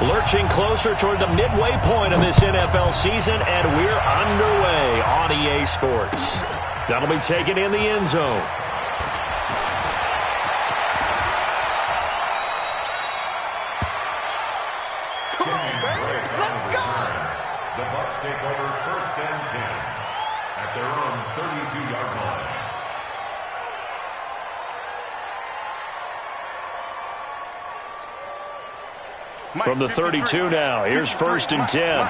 Lurching closer toward the midway point of this NFL season, and we're underway on EA Sports. That'll be taken in the end zone. Come on, baby. Let's go. The Bucs take over 1st and 10 at their own 32-yard line. From the 32 now, here's 1st and 10.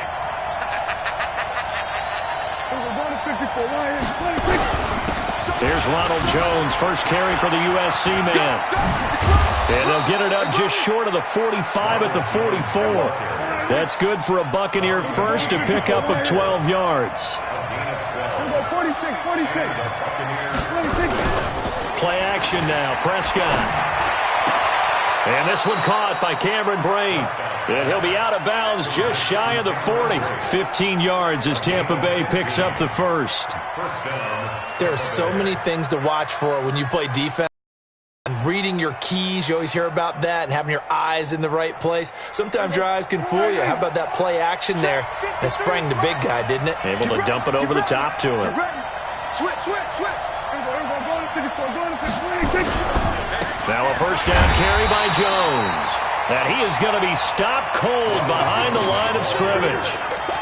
Here's Ronald Jones, first carry for the USC man. And they'll get it up just short of the 45 at the 44. That's good for a Buccaneer first, to pick up of 12 yards. Play action now, Prescott. And this one caught by Cameron Brain. And he'll be out of bounds just shy of the 40. 15 yards as Tampa Bay picks up the first. There are so many things to watch for when you play defense. And reading your keys, you always hear about that, and having your eyes in the right place. Sometimes your eyes can fool you. How about that play action there? It sprang the big guy, didn't it? Able to dump it over the top to him. Now a first down carry by Jones. And he is going to be stopped cold behind the line of scrimmage.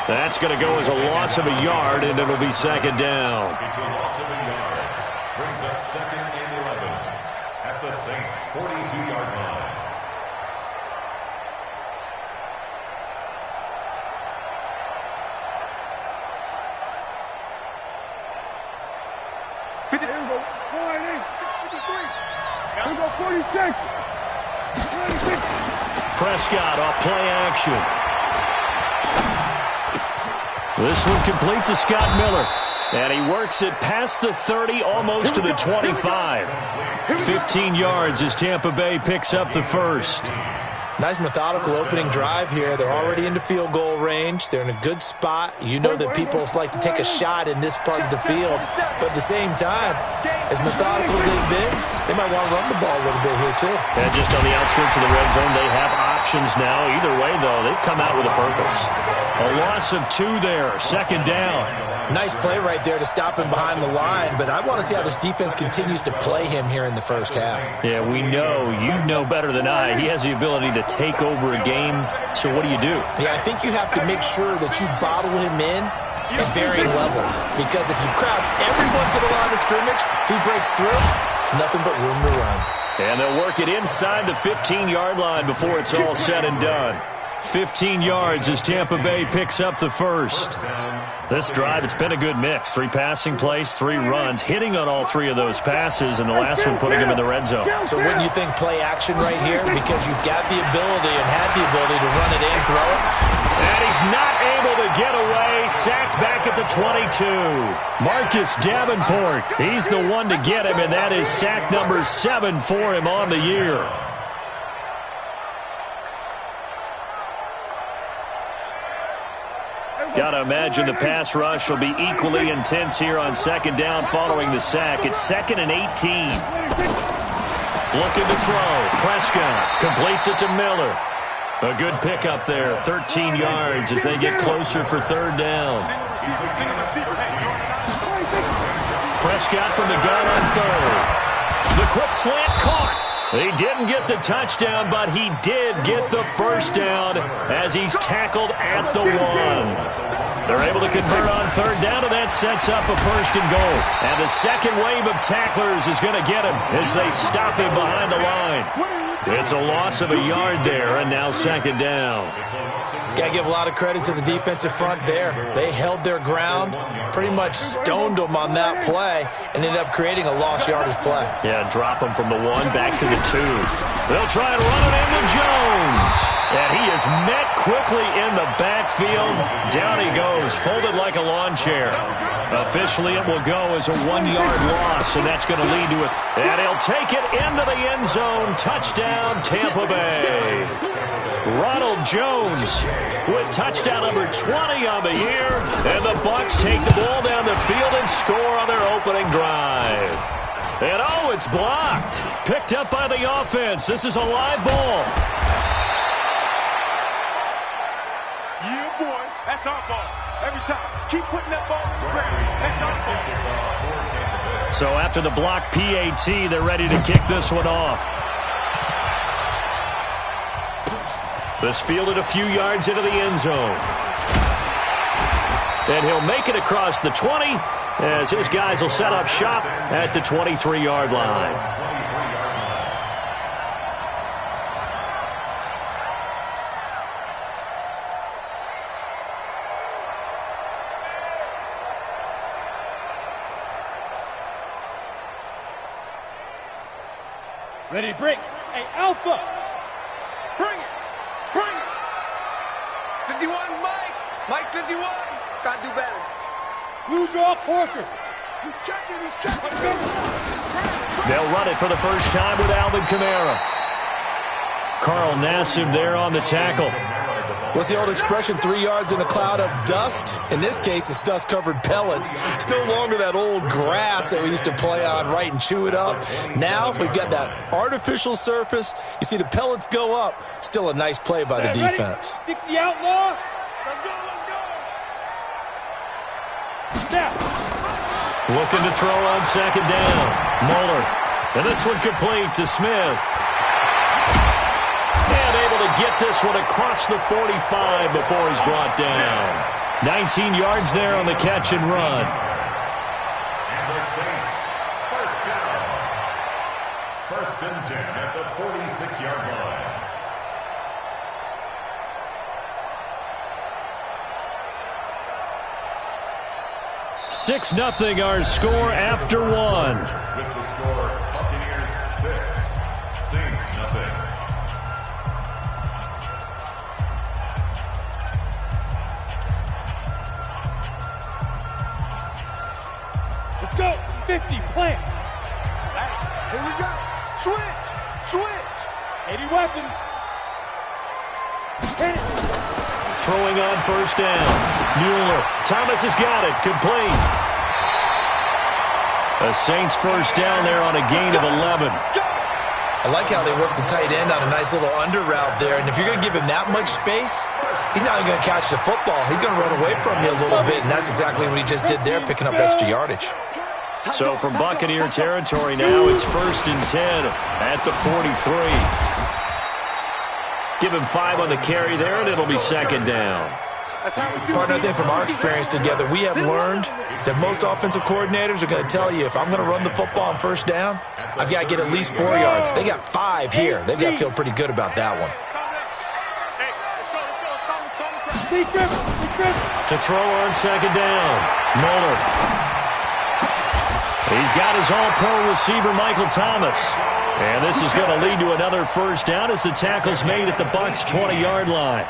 That's going to go as a loss of a yard, and it'll be 2nd down. It's a loss of a yard. Brings up 2nd and 11 at the Saints' 42-yard line. Prescott off play action. This one complete to Scott Miller. And he works it past the 30, almost to the 25. 15 yards as Tampa Bay picks up the first. Nice methodical opening drive here. They're already into field goal range. They're in a good spot. You know that people like to take a shot in this part of the field. But at the same time, as methodical as they've been, they might want to run the ball a little bit here too. And just on the outskirts of the red zone, they have options now. Either way, though, they've come out with a purpose. A loss of 2 there, 2nd down. Nice play right there to stop him behind the line, but I want to see how this defense continues to play him here in the first half. Yeah, we know. You know better than I. He has the ability to take over a game, so what do you do? Yeah, I think you have to make sure that you bottle him in at varying levels, because if you crowd everyone to the line of scrimmage, if he breaks through, there's nothing but room to run. And they'll work it inside the 15-yard line before it's all said and done. 15 yards as Tampa Bay picks up the first. This drive, it's been a good mix. 3 passing plays, 3 runs, hitting on all 3 of those passes, and the last one putting him in the red zone. So wouldn't you think play action right here? Because you've got the ability and had the ability to run it and throw it. And he's not able to get away. Sacked back at the 22. Marcus Davenport, he's the one to get him, and that is sack number 7 for him on the year. Got to imagine the pass rush will be equally intense here on 2nd down following the sack. It's 2nd and 18. Looking to throw. Prescott completes it to Miller. A good pickup there, 13 yards as they get closer for 3rd down. Prescott from the gun on 3rd. The quick slant caught. He didn't get the touchdown, but he did get the first down as he's tackled at the 1. They're able to convert on 3rd down, and that sets up a 1st and goal. And the second wave of tacklers is going to get him as they stop him behind the line. It's a loss of a yard there, and now 2nd down. Got to give a lot of credit to the defensive front there. They held their ground, pretty much stoned them on that play, and ended up creating a lost yardage play. Yeah, drop him from the 1 back to the 2. They'll try and run it into Jones. And he is met quickly in the backfield. Down he goes, folded like a lawn chair. Officially, it will go as a 1-yard loss, and that's going to lead to it. And he'll take it into the end zone. Touchdown, Tampa Bay. Ronald Jones with touchdown number 20 on the year. And the Bucs take the ball down the field and score on their opening drive. And oh, it's blocked. Picked up by the offense. This is a live ball. That's our ball. Every time. Keep putting that ball in the ground. That's our ball. So after the block PAT, they're ready to kick this one off. This fielded a few yards into the end zone. And he'll make it across the 20 as his guys will set up shop at the 23-yard line. Ready to break. Hey, Alpha. Bring it. Bring it. 51, Mike. Mike 51. Gotta do better. Blue draw quarter. He's checking. He's checking. They'll run it for the first time with Alvin Kamara. Carl Nassib there on the tackle. What's the old expression, 3 yards in a cloud of dust? In this case, it's dust-covered pellets. It's no longer that old grass that we used to play on, right, and chew it up. Now we've got that artificial surface. You see the pellets go up. Still a nice play by the defense. 60 outlaw. Let's go, let's go. Now. Looking to throw on second down. Muller. And this one complete to Smith. And able to get this one across the 45 before he's brought down. 19 yards there on the catch and run. And the Saints, first down. First and 10 at the 46-yard line. Six 0 our score after one. With the score, Buccaneers 6, Saints 0. Let's go. 50, plant. Hey, here we go. Switch. Switch. 80 weapon. Hit it. Throwing on first down. Mueller. Thomas has got it. Complete. The Saints first down there on a gain of 11. I like how they work the tight end on a nice little under route there. And if you're going to give him that much space, he's not even going to catch the football. He's going to run away from you a little bit, and that's exactly what he just did there, picking up extra yardage. So from Buccaneer territory now, it's first and 10 at the 43. Give him 5 on the carry there, and it'll be second down. Partner, I think from our experience together, we have learned that most offensive coordinators are going to tell you, if I'm going to run the football on first down, I've got to get at least 4 yards. They got 5 here. They've got to feel pretty good about that one. To throw on second down, Mueller. He's got his all-pro receiver, Michael Thomas. And this is going to lead to another first down as the tackle's made at the Bucs' 20-yard line.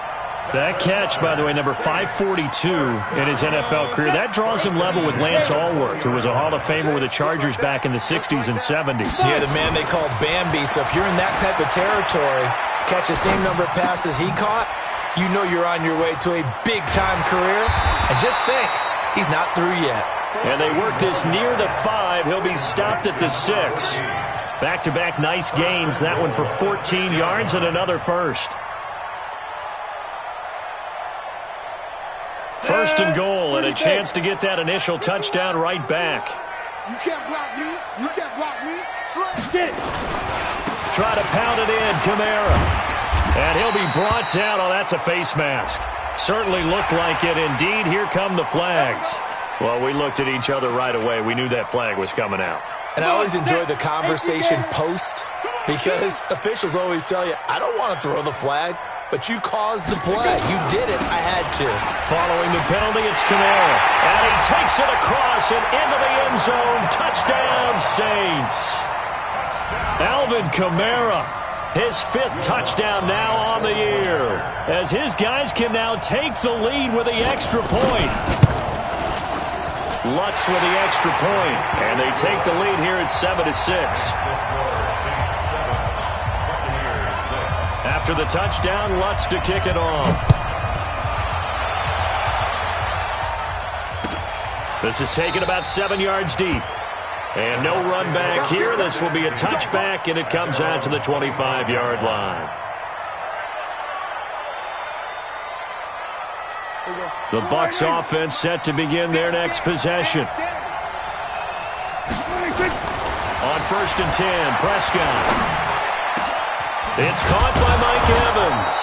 That catch, by the way, number 542 in his NFL career, that draws him level with Lance Allworth, who was a Hall of Famer with the Chargers back in the 60s and 70s. Yeah, the man they called Bambi. So if you're in that type of territory, catch the same number of passes he caught, you know you're on your way to a big-time career. And just think, he's not through yet. And they work this near the 5. He'll be stopped at the 6. Back-to-back nice gains. That one for 14 yards and another first. First and goal, and a chance to get that initial touchdown right back. You can't block me. You can't block me. Get it. Try to pound it in, Kamara. And he'll be brought down. Oh, that's a face mask. Certainly looked like it. Indeed, here come the flags. Well, we looked at each other right away. We knew that flag was coming out. And I always enjoy the conversation post, because officials always tell you, I don't want to throw the flag, but you caused the play. You did it. I had to. Following the penalty, it's Kamara. And he takes it across and into the end zone. Touchdown, Saints. Alvin Kamara, his 5th touchdown now on the year, as his guys can now take the lead with the extra point. Lutz with the extra point, and they take the lead here at 7-6. After the touchdown, Lutz to kick it off. This is taken about 7 yards deep. And no run back here. This will be a touchback, and it comes out to the 25-yard line. The Bucs offense set to begin their next possession. On 1st and 10, Prescott. It's caught by Mike Evans.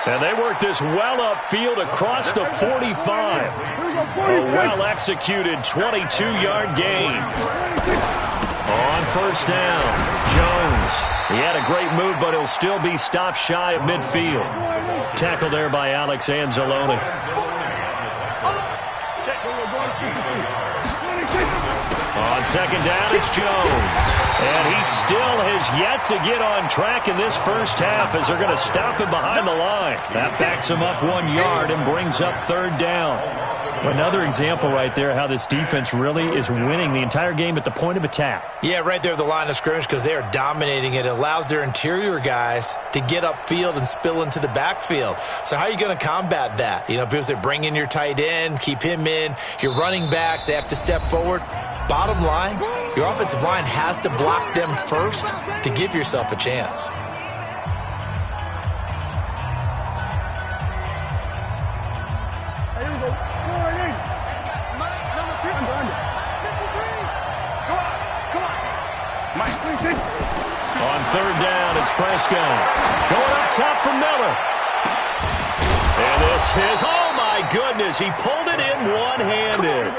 And they work this well upfield across the 45. A well-executed 22-yard gain. On 1st down, Jones. He had a great move, but he'll still be stopped shy of midfield. Tackled there by Alex Anzalone. On 2nd down, it's Jones. And he still has yet to get on track in this first half as they're going to stop him behind the line. That backs him up 1 yard and brings up 3rd down. Another example right there how this defense really is winning the entire game at the point of attack. Yeah, right there at the line of scrimmage because they are dominating it. It allows their interior guys to get upfield and spill into the backfield. So how are you going to combat that? You know, because they bring in your tight end, keep him in. Your running backs, they have to step forward. Bottom line, your offensive line has to block them first to give yourself a chance. On 3rd down, it's Prescott. Going up top for Miller. And this is, oh my goodness, he pulled it in one-handed.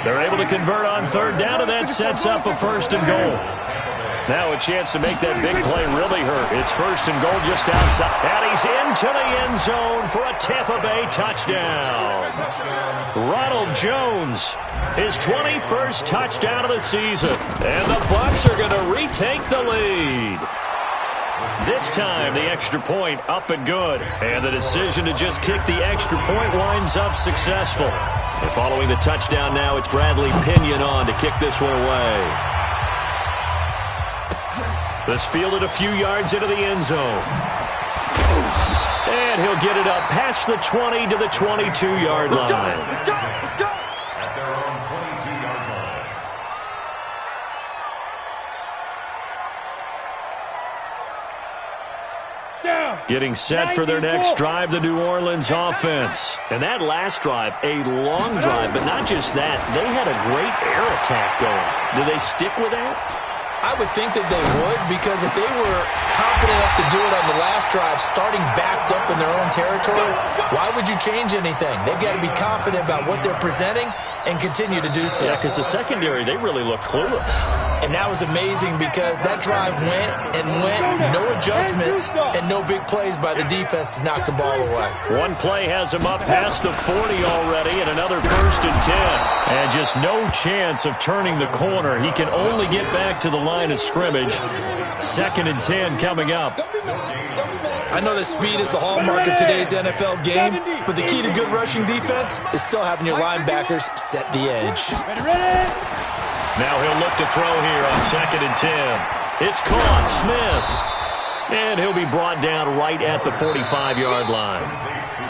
They're able to convert on 3rd down, and that sets up a 1st and goal. Now a chance to make that big play really hurt. It's 1st and goal just outside. And he's into the end zone for a Tampa Bay touchdown. Ronald Jones, his 21st touchdown of the season. And the Bucs are going to retake the lead. This time, the extra point up and good. And the decision to just kick the extra point winds up successful. And following the touchdown now, it's Bradley Pinion on to kick this one away. This fielded a few yards into the end zone. And he'll get it up past the 20 to the 22-yard line. At their own 22-yard line. Getting set for their next drive, the New Orleans offense. And that last drive, a long drive, but not just that. They had a great air attack going. Do they stick with that? I would think that they would, because if they were confident enough to do it on the last drive, starting backed up in their own territory, why would you change anything? They've got to be confident about what they're presenting and continue to do so. Yeah, because the secondary, they really look clueless. And that was amazing because that drive went and went, no adjustments and no big plays by the defense to knock the ball away. One play has him up past the 40 already, and another 1st and 10. And just no chance of turning the corner. He can only get back to the line of scrimmage. 2nd and 10 coming up. I know that speed is the hallmark of today's NFL game, but the key to good rushing defense is still having your linebackers set the edge. Now he'll look to throw here on 2nd and 10. It's caught, Smith. And he'll be brought down right at the 45-yard line.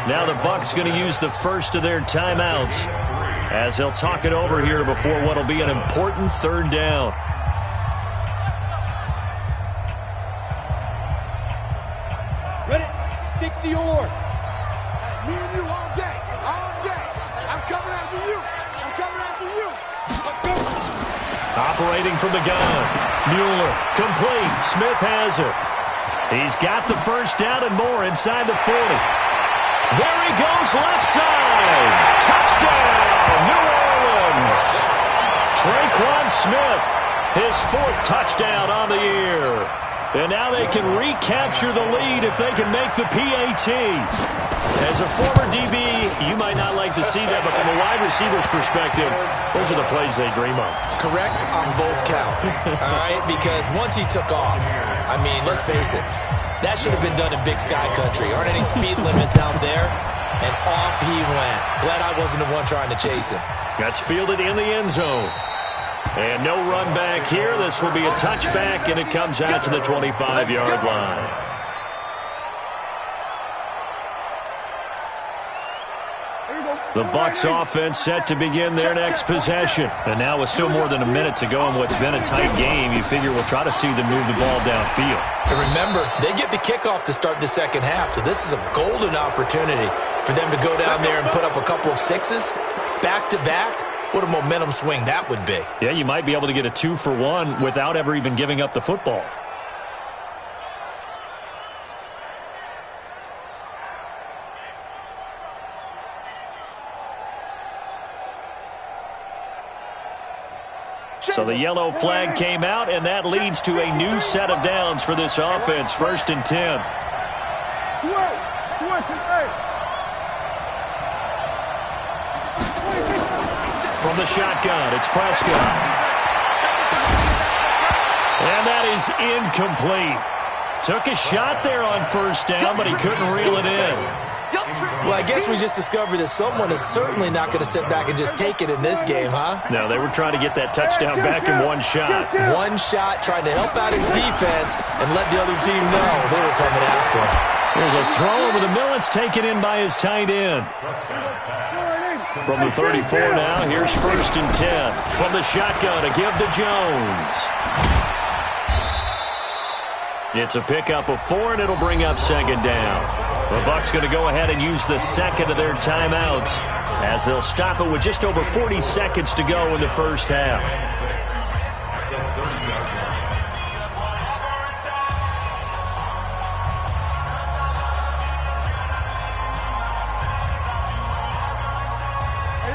Now the Bucs going to use the first of their timeouts as they'll talk it over here before what will be an important 3rd down. Ready? 60 or. Me and you all day. All day. I'm coming after you. I'm coming after you. Operating from the gun. Mueller, complete. Smith has it. He's got the 1st down and more inside the 40. There he goes, left side. Touchdown, New Orleans. Traquan Smith, his 4th touchdown on the year. And now they can recapture the lead if they can make the PAT. As a former DB, you might not like to see that, but from a wide receiver's perspective, those are the plays they dream of. Correct on both counts, all right? Because once he took off, I mean, let's face it, that should have been done in Big Sky Country. Aren't any speed limits out there? And off he went. Glad I wasn't the one trying to chase him. That's fielded in the end zone. And no run back here. This will be a touchback, and it comes out to the 25-yard line. The Bucs offense set to begin their next possession. And now with still more than a minute to go in what's been a tight game, you figure we'll try to see them move the ball downfield. And remember, they get the kickoff to start the second half, so this is a golden opportunity For them to go down there and put up a couple of sixes back-to-back, what a momentum swing that would be. Yeah, you might be able to get a 2-for-1 without ever even giving up the football. So the yellow flag came out, and that leads to a new set of downs for this offense. 1st and 10. From the shotgun, it's Prescott. And that is incomplete. Took a shot there on 1st down, but he couldn't reel it in. Well, I guess we just discovered that someone is certainly not going to sit back and just take it in this game, huh? No, they were trying to get that touchdown back in one shot. One shot, trying to help out his defense and let the other team know they were coming after him. There's a throw over the middle. It's taken in by his tight end. From the 34 now, here's 1st and 10. From the shotgun to give to Jones. It's a pickup of 4, and it'll bring up 2nd down. The Bucs going to go ahead and use the 2nd of their timeouts as they'll stop it with just over 40 seconds to go in the 1st half.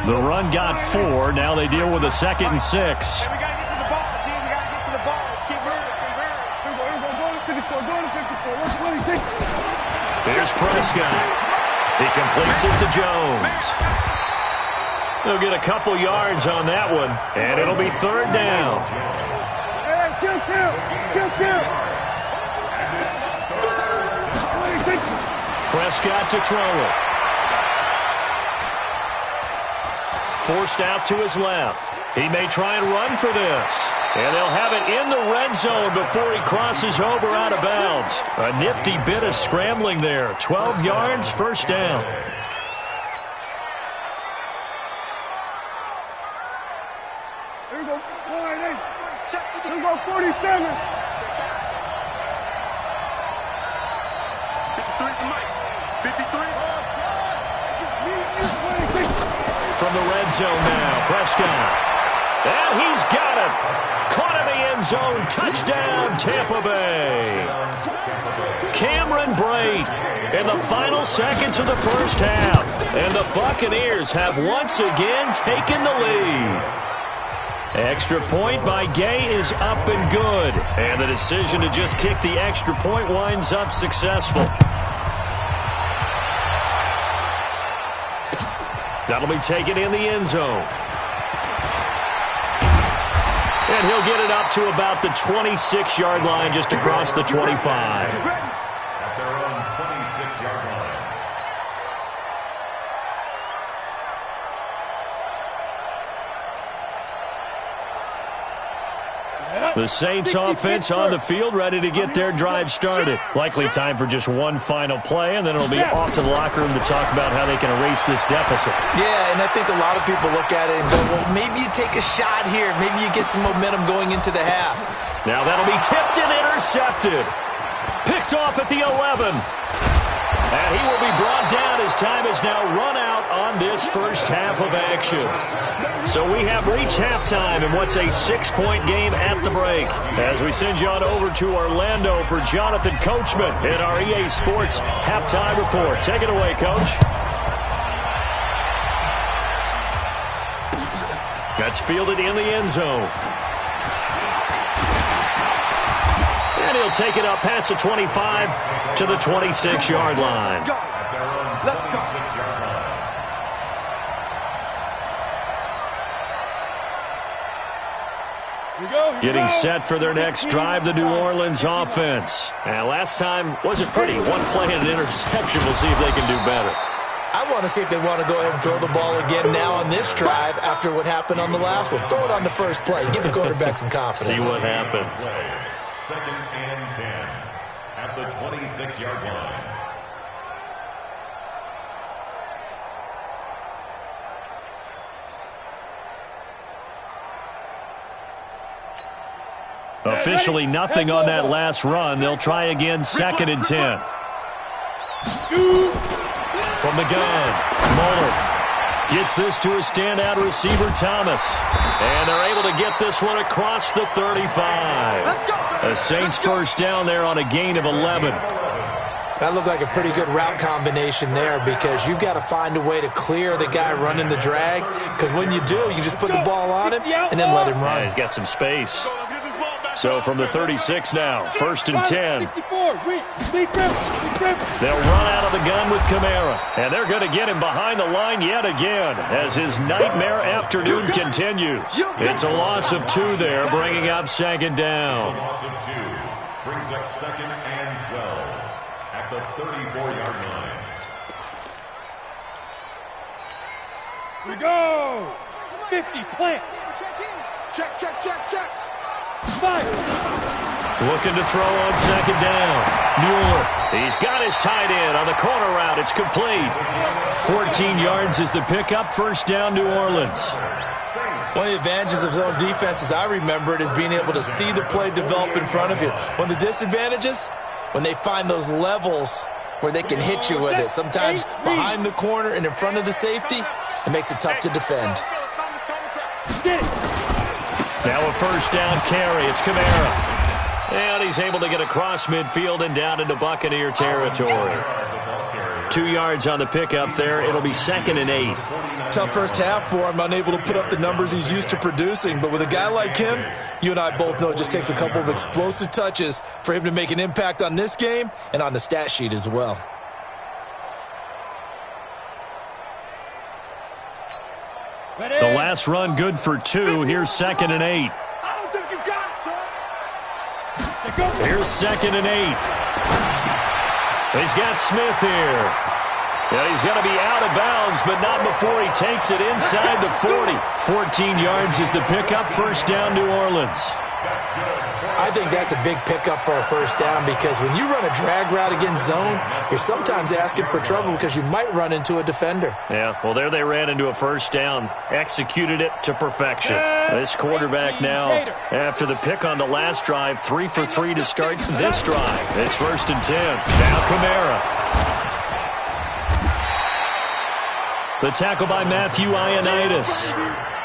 The run got 4. Now they deal with a 2nd and 6. Here's Prescott. He completes it to Jones. He'll get a couple yards on that one, and it'll be 3rd down. Prescott to throw it. Forced out to his left. He may try and run for this. And they'll have it in the red zone before he crosses over out of bounds. A nifty bit of scrambling there. 12 yards, 1st down. Here we go. 198. Here we go, 47. 53 for Mike. 53. From the red zone now, Prescott. And he's got it. Caught in the end zone. Touchdown, Tampa Bay. Cameron Brate in the final seconds of the 1st half. And the Buccaneers have once again taken the lead. Extra point by Gay is up and good. And the decision to just kick the extra point winds up successful. That'll be taken in the end zone. And he'll get it up to about the 26-yard line, just across the 25. At their own 26-yard line. The Saints offense on the field, ready to get their drive started. Likely time for just one final play, and then it'll be off to the locker room to talk about how they can erase this deficit. Yeah, and I think a lot of people look at it and go, well, maybe you take a shot here. Maybe you get some momentum going into the half. Now that'll be tipped and intercepted. Picked off at the 11. And he will be brought down as time is now run out on this 1st half of action. So we have reached halftime in what's a 6-point game at the break. As we send you on over to Orlando for Jonathan Coachman in our EA Sports Halftime Report. Take it away, Coach. That's fielded in the end zone. And he'll take it up past the 25 to the 26-yard line. Let's go. 26-yard line. Getting set for their next drive, the New Orleans offense. And last time wasn't pretty. One play and an interception. We'll see if they can do better. I want to see if they want to go ahead and throw the ball again now on this drive after what happened on the last one. Throw it on the first play. Give the quarterback some confidence. See what happens. 2nd and 10 at the 26-yard line. Officially nothing on that last run. They'll try again, 2nd and 10. From the gun. Muller gets this to a standout receiver, Thomas. And they're able to get this one across the 35. The Saints first down there on a gain of 11. That looked like a pretty good route combination there because you've got to find a way to clear the guy running the drag, because when you do, you just put the ball on him and then let him run. Yeah, he's got some space. So from the 36 now, first and 10. They'll run out of the gun with Kamara, and they're going to get him behind the line yet again as his nightmare afternoon continues. It's a loss of 2 there, bringing up second down. It's a loss of 2. Brings up second and 12 at the 34-yard line. We go. 50, plant. Check, check, check, check. Fire. Looking to throw on second down. Mueller, he's got his tight end on the corner route. It's complete. 14 yards is the pickup. First down, New Orleans. One of the advantages of zone defense, as I remember it, is being able to see the play develop in front of you. One of the disadvantages, when they find those levels where they can hit you with it, sometimes behind the corner and in front of the safety, it makes it tough to defend. Now a first down carry. It's Kamara. And he's able to get across midfield and down into Buccaneer territory. 2 yards on the pickup there. It'll be second and 8. Tough first half for him, unable to put up the numbers he's used to producing. But with a guy like him, you and I both know it just takes a couple of explosive touches for him to make an impact on this game and on the stat sheet as well. The last run good for 2. Here's second and 8. I don't think you got it, son. Here's second and 8. He's got Smith here. Yeah, he's going to be out of bounds, but not before he takes it inside the 40. 14 yards is the pickup. First down, New Orleans. I think that's a big pickup for a first down because when you run a drag route against zone, you're sometimes asking for trouble because you might run into a defender. Yeah, well, there they ran into a first down, executed it to perfection. This quarterback now, after the pick on the last drive, 3 for 3 to start this drive. It's first and 10. Now Kamara. The tackle by Matthew Ioannidis.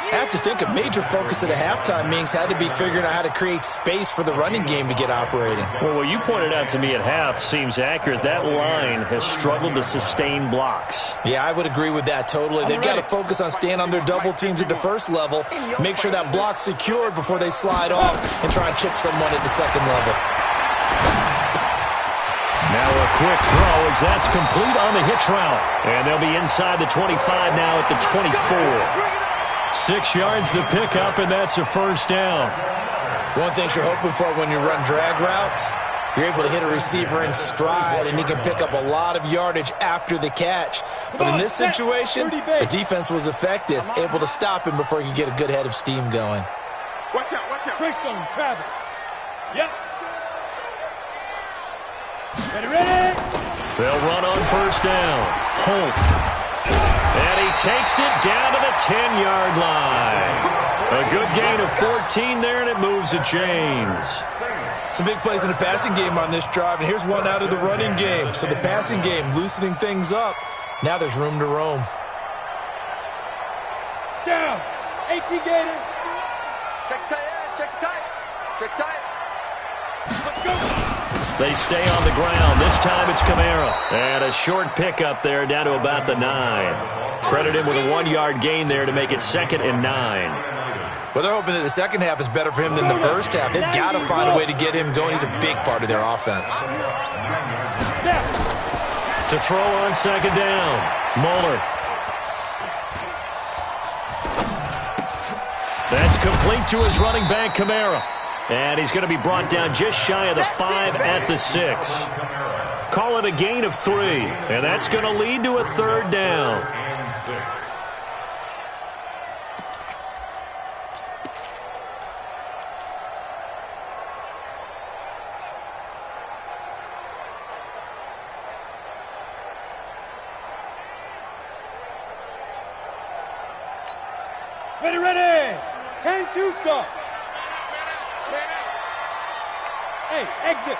I have to think a major focus at a halftime meetings had to be figuring out how to create space for the running game to get operating. Well, what you pointed out to me at half seems accurate. That line has struggled to sustain blocks. Yeah, I would agree with that totally. They've got to focus on staying on their double teams at the first level, make sure that block's secured before they slide off and try and chip someone at the second level. Now a quick throw as that's complete on the hitch route. And they'll be inside the 25 now at the 24. 6 yards the pickup, and that's a first down. One thing you're hoping for when you run drag routes, you're able to hit a receiver in stride, and he can pick up a lot of yardage after the catch. But in this situation, the defense was effective, able to stop him before he could get a good head of steam going. Watch out, watch out. Braced on him, Travis. Yep. Ready? They'll run on first down. Holt. And he takes it down to the 10-yard line. A good gain of 14 there, and it moves the chains. Some big plays in the passing game on this drive, and here's one out of the running game. So the passing game loosening things up. Now there's room to roam. Down. 18 Gator. Check tight, check tight. Check tight. Let's go. They stay on the ground. This time it's Kamara. And a short pickup there down to about the 9. Credit him with a 1-yard gain there to make it second and 9. Well, they're hoping that the second half is better for him than the first half. They've got to find a way to get him going. He's a big part of their offense. To throw on second down, Mueller. That's complete to his running back, Kamara. And he's going to be brought down just shy of the 5 at the 6. Call it a gain of 3. And that's going to lead to a third down. Ready. 10-2 stop. Hey, exit.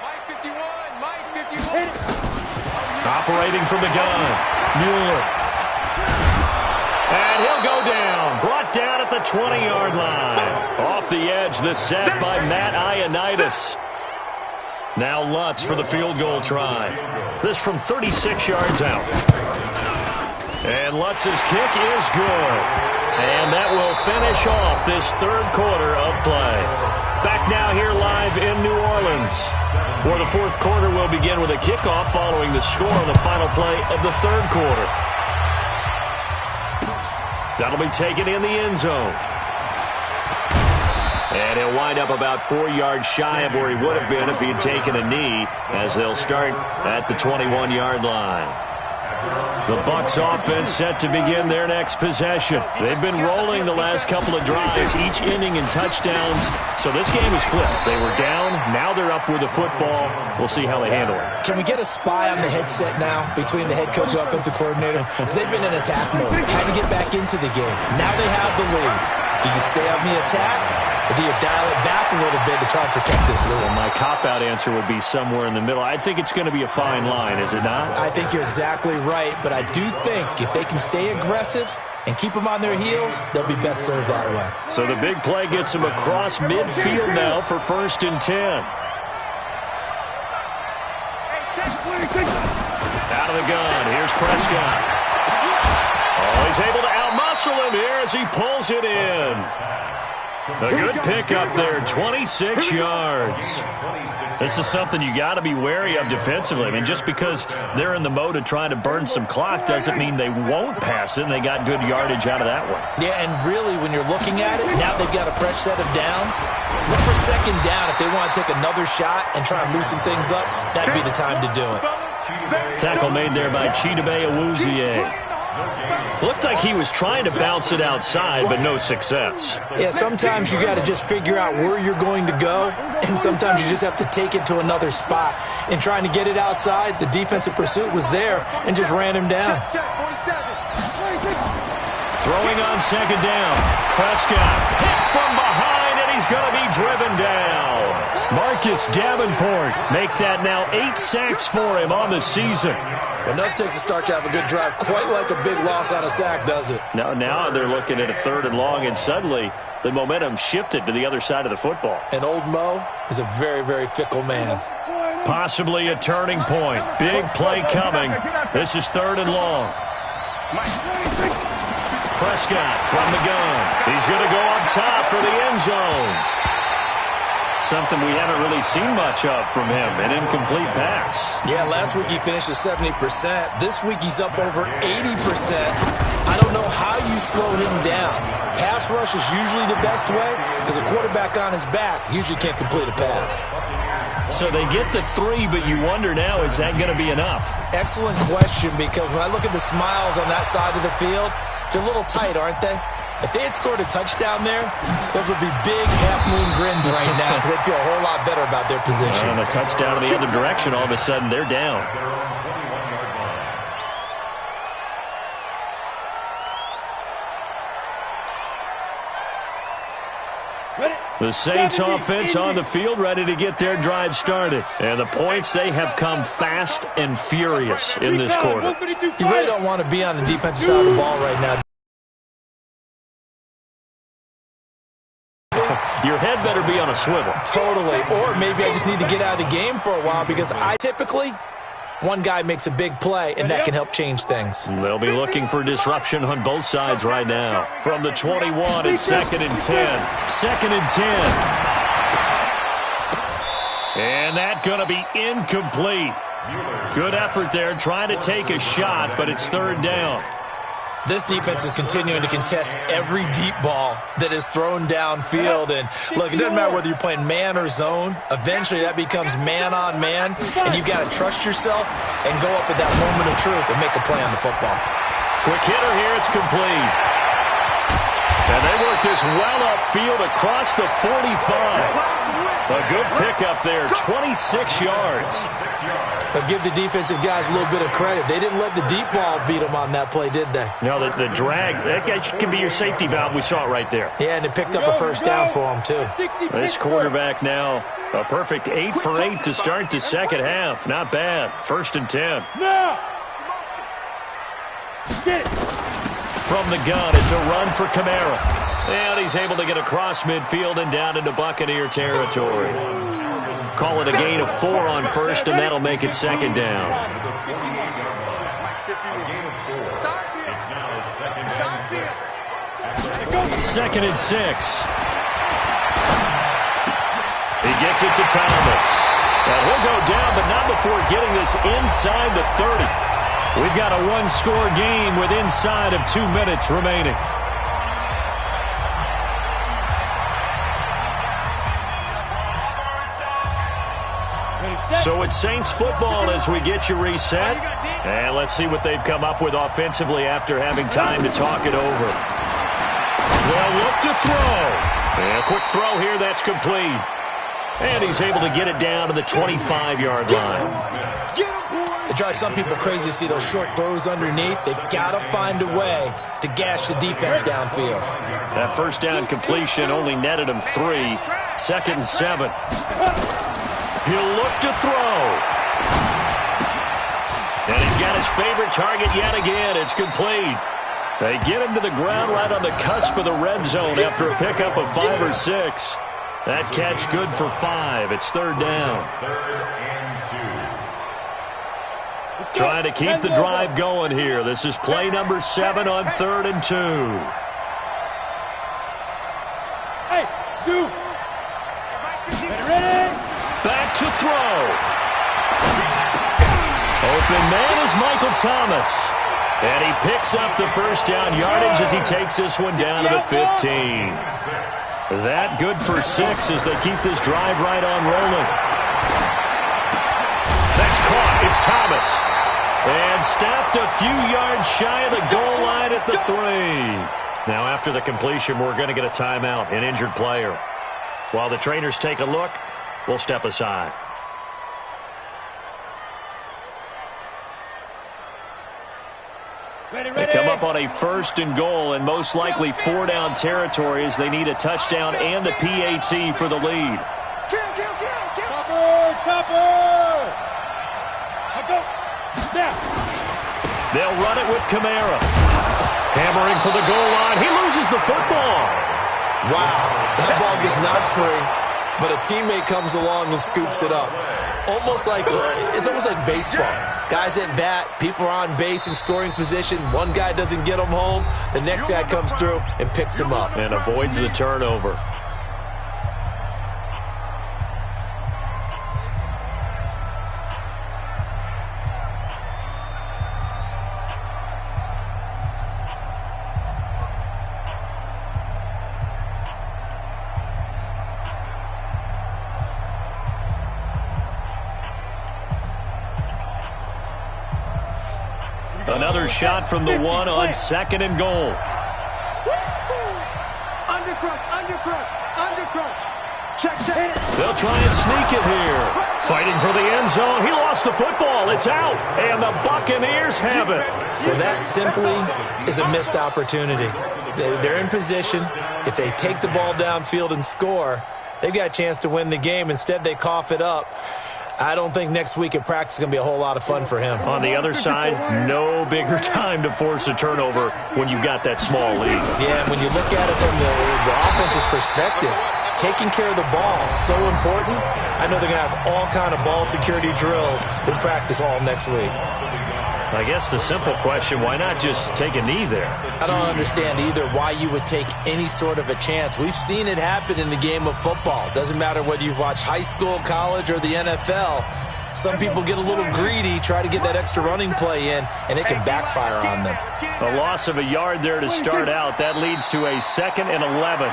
Mike 51, Mike 51. Hit it. Operating from the gun, Mueller. And he'll go down. Brought down at the 20-yard line. Off the edge, the sack by Matt Ioannidis. Now Lutz for the field goal try. This from 36 yards out. And Lutz's kick is good. And that will finish off this third quarter of play. Back now here live in New Orleans, where the fourth quarter will begin with a kickoff following the score on the final play of the third quarter. That'll be taken in the end zone. And he'll wind up about 4 yards shy of where he would have been if he had taken a knee, as they'll start at the 21-yard line. The Bucs offense set to begin their next possession. They've been rolling the last couple of drives, each ending in touchdowns. So this game is flipped. They were down. Now they're up with the football. We'll see how they handle it. Can we get a spy on the headset now between the head coach and offensive coordinator? Because they've been in attack mode, trying to get back into the game. Now they have the lead. Do you stay on the attack, or do you dial it back a little bit to try and protect this lead? Well, my cop-out answer would be somewhere in the middle. I think it's going to be a fine line, is it not? I think you're exactly right, but I do think if they can stay aggressive and keep them on their heels, they'll be best served that way. So the big play gets them across midfield now for 1st and 10. Out of the gun, here's Prescott. Oh, he's able to outmuscle him here as he pulls it in. A good pickup there, 26 yards. This is something you got to be wary of defensively. I mean, just because they're in the mode of trying to burn some clock doesn't mean they won't pass it, and they got good yardage out of that one. Yeah, and really, when you're looking at it, now they've got a fresh set of downs. Look for 2nd down. If they want to take another shot and try and loosen things up, that'd be the time to do it. Tackle made there by Chidobe Awuzie. Looked like he was trying to bounce it outside, but no success. Yeah, sometimes you got to just figure out where you're going to go, and sometimes you just have to take it to another spot. And trying to get it outside, the defensive pursuit was there and just ran him down. Throwing on 2nd down. Prescott hit from behind, and he's going to be driven down. Marcus Davenport make that now 8 sacks for him on the season. Enough takes a start to have a good drive. Quite like a big loss on a sack, does it? Now they're looking at a 3rd and long, and suddenly the momentum shifted to the other side of the football. And old Mo is a very, very fickle man. Possibly a turning point. Big play coming. This is 3rd and long. Prescott from the gun. He's going to go up top for the end zone. Something we haven't really seen much of from him, an incomplete pass. Yeah, last week he finished at 70%. This week he's up over 80%. I don't know how you slow him down. Pass rush is usually the best way because a quarterback on his back usually can't complete a pass. So they get the 3, but you wonder now, is that going to be enough? Excellent question, because when I look at the smiles on that side of the field, they're a little tight, aren't they? If they had scored a touchdown there, those would be big half-moon grins right now because they'd feel a whole lot better about their position. And a touchdown in the other direction, all of a sudden they're down. The Saints offense on the field, ready to get their drive started. And the points, they have come fast and furious in this quarter. You really don't want to be on the defensive side of the ball right now. Your head better be on a swivel. Totally. Or maybe I just need to get out of the game for a while because one guy makes a big play, and that can help change things. They'll be looking for disruption on both sides right now. From the 21, it's 2nd and 10. 2nd and 10. And that's going to be incomplete. Good effort there, trying to take a shot, but it's 3rd down. This defense is continuing to contest every deep ball that is thrown downfield. And, look, it doesn't matter whether you're playing man or zone. Eventually, that becomes man-on-man, and you've got to trust yourself and go up at that moment of truth and make a play on the football. Quick hitter here. It's complete. And they work this well upfield across the 45. A good pickup there, 26 yards. But give the defensive guys a little bit of credit. They didn't let the deep ball beat them on that play, did they? No, the drag, that can be your safety valve. We saw it right there. Yeah, and it picked up a 1st down for them, too. This quarterback now, a perfect 8 for 8 to start the second half. Not bad. 1st and 10. Now! From the gun, it's a run for Kamara. And he's able to get across midfield and down into Buccaneer territory. Call it a gain of 4 on first, and that'll make it second down. Second and 6. He gets it to Thomas. And he'll go down, but not before getting this inside the 30. We've got a one-score game with inside of 2 minutes remaining. So it's Saints football as we get you reset. And let's see what they've come up with offensively after having time to talk it over. They'll look to throw. And a quick throw here, that's complete. And he's able to get it down to the 25-yard line. It drives some people crazy to see those short throws underneath. They've got to find a way to gash the defense downfield. That first down completion only netted him 3. Second and 7. He'll look to throw. And he's got his favorite target yet again. It's complete. They get him to the ground right on the cusp of the red zone after a pickup of 5 or 6. That catch good for 5. It's third down. Trying to keep the drive going here. This is play number 7 on 3rd and 2. Hey, Duke. Ready? Back to throw. Open man is Michael Thomas. And he picks up the first down yardage as he takes this one down to the 15. That good for 6 as they keep this drive right on rolling. That's caught. It's Thomas. And stopped a few yards shy of the goal line at the 3. Now after the completion, we're going to get a timeout, an injured player. While the trainers take a look, we'll step aside. They come up on a 1st and goal and most likely 4 down territory as they need a touchdown and the PAT for the lead. Topper! They'll run it with Kamara. Hammering for the goal line. He loses the football. Wow, that ball gets knocked free, but a teammate comes along and scoops it up. It's almost like baseball. Guys at bat, people are on base in scoring position. One guy doesn't get him home. The next guy comes through and picks him up. And avoids the turnover. Another shot from the 1 on 2nd and goal. Undercrush. Check. They'll try and sneak it here. Fighting for the end zone. He lost the football. It's out. And the Buccaneers have it. Well, that simply is a missed opportunity. They're in position. If they take the ball downfield and score, they've got a chance to win the game. Instead, they cough it up. I don't think next week at practice is going to be a whole lot of fun for him. On the other side, no bigger time to force a turnover when you've got that small lead. Yeah, when you look at it from the offense's perspective, taking care of the ball is so important. I know they're going to have all kind of ball security drills in practice all next week. I guess the simple question, why not just take a knee there? I don't understand either why you would take any sort of a chance. We've seen it happen in the game of football. Doesn't matter whether you've watched high school, college, or the NFL. Some people get a little greedy, try to get that extra running play in, and it can backfire on them. A loss of a yard there to start out. That leads to a 2nd and 11.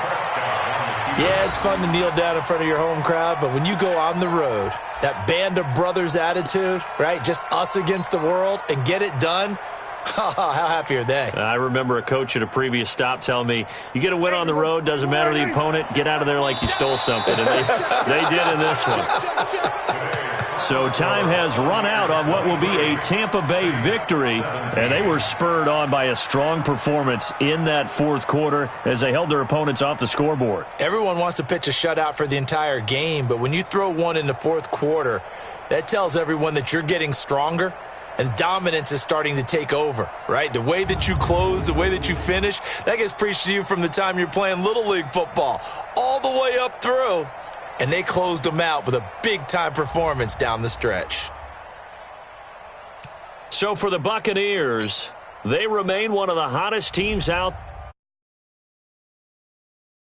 Yeah, it's fun to kneel down in front of your home crowd, but when you go on the road, that band of brothers attitude, right, just us against the world, and get it done, how happy are they? I remember a coach at a previous stop telling me, you get a win on the road, doesn't matter the opponent, get out of there like you stole something. And they did in this one. So time has run out on what will be a Tampa Bay victory, and they were spurred on by a strong performance in that 4th quarter as they held their opponents off the scoreboard. Everyone wants to pitch a shutout for the entire game, but when you throw one in the 4th quarter, that tells everyone that you're getting stronger and dominance is starting to take over, right? The way that you close, the way that you finish, that gets preached to you from the time you're playing Little League football all the way up through. And they closed them out with a big-time performance down the stretch. So for the Buccaneers, they remain one of the hottest teams out